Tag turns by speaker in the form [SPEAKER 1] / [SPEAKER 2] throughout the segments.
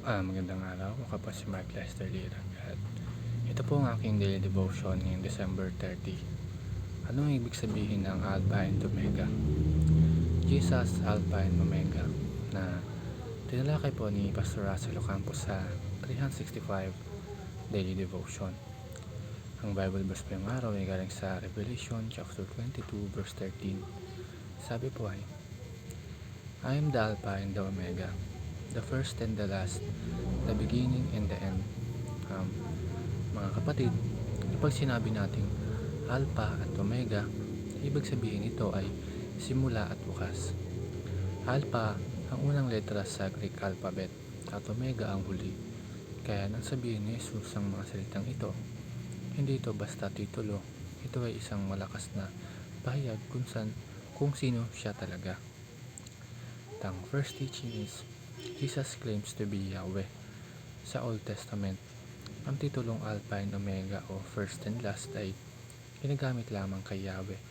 [SPEAKER 1] Magandang araw. Ako po si Mark Lester Lirag at ito po ang aking daily devotion ngayong December 30. Anong ibig sabihin ng Alpha and Omega? Jesus, Alpha and Omega na tinalakay po ni Pastor Russell Ocampo sa 365 daily devotion. Ang Bible verse po yung araw ay galing sa Revelation chapter 22 verse 13. Sabi po ay, I am the Alpha and the Omega, the first and the last, the beginning and the end. Mga kapatid, kapag sinabi nating Alpha at Omega, ibig sabihin ito ay simula at wakas. Alpha ang unang letra sa Greek alphabet at Omega ang huli. Kaya nang sabihin ni Jesus ang mga salitang ito, hindi ito basta titulo, ito ay isang malakas na pahayag kung sino siya talaga. Ang first teaching is, Jesus claims to be Yahweh. Sa Old Testament, ang titulong Alpha and Omega o First and Last ay ginagamit lamang kay Yahweh,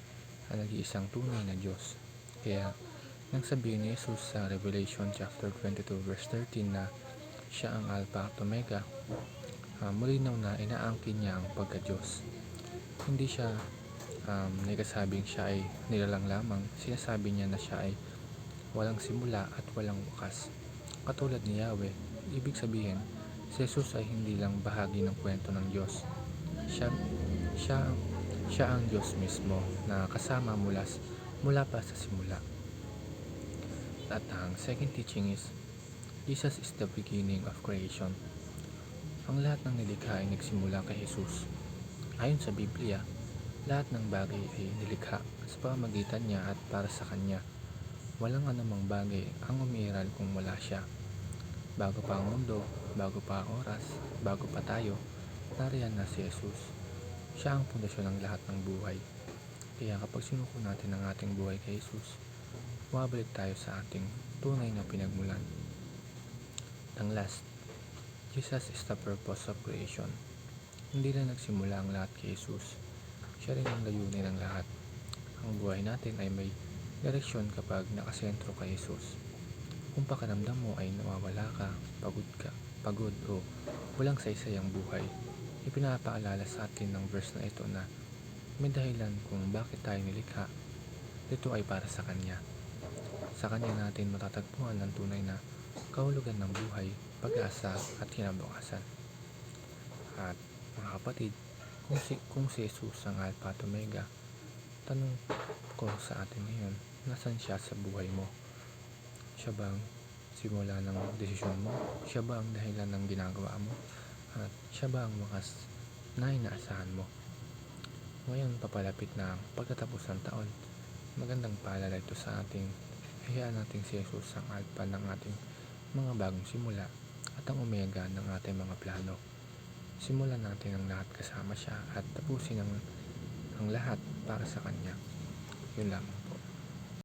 [SPEAKER 1] ang nag-iisang tunay na Diyos. Kaya, nang sabihin ni Jesus sa Revelation chapter 22 verse 13 na siya ang Alpha at Omega, malinaw na inaangkin niya ang pagka-Diyos. Hindi siya nagsasabing siya ay nilalang lamang, sinasabi niya na siya ay walang simula at walang wakas. Katulad ni Yahweh, ibig sabihin, si Jesus ay hindi lang bahagi ng kwento ng Diyos. Siya ang Diyos mismo na kasama mula pa sa simula. At ang second teaching is, Jesus is the beginning of creation. Ang lahat ng nilikha ay nagsimula kay Jesus. Ayon sa Biblia, lahat ng bagay ay nilikha sa pamamagitan niya at para sa Kanya. Walang anumang bagay ang umiiral kung wala siya. Bago pa ang mundo, bago pa ang oras, bago pa tayo, nariyan na si Jesus. Siya ang pundasyon ng lahat ng buhay. Kaya kapag sinuko natin ang ating buhay kay Jesus, bumabalik tayo sa ating tunay na pinagmulan. Ang last, Jesus is the purpose of creation. Hindi lang nagsimula ang lahat kay Jesus. Siya rin ang layunin ng lahat. Ang buhay natin ay may direksyon kapag nakasentro kay Jesus. Kung pakiramdam mo ay nawawala ka, pagod o walang saysay ang buhay, ipinapaalala sa atin ng verse na ito na may dahilan kung bakit tayo nilikha. Ito ay para sa Kanya. Sa Kanya natin matatagpuan ang tunay na kahulugan ng buhay, pag-asa at kinabukasan. At mga kapatid, kung si Jesus ang Alpha at Omega, tanong ko sa atin ngayon, nasan siya sa buhay mo? Siya ba ang simula ng desisyon mo? Siya ba ang dahilan ng ginagawa mo? At siya ba ang wakas na inaasahan mo? Ngayon papalapit na ang pagtatapos ng taon, magandang paalala ito sa ating hayaan natin si Jesus ang Alpha ng ating mga bagong simula at ang Omega ng ating mga plano. Simulan natin ang lahat kasama siya at tapusin ang lahat para sa Kanya. Yun lang.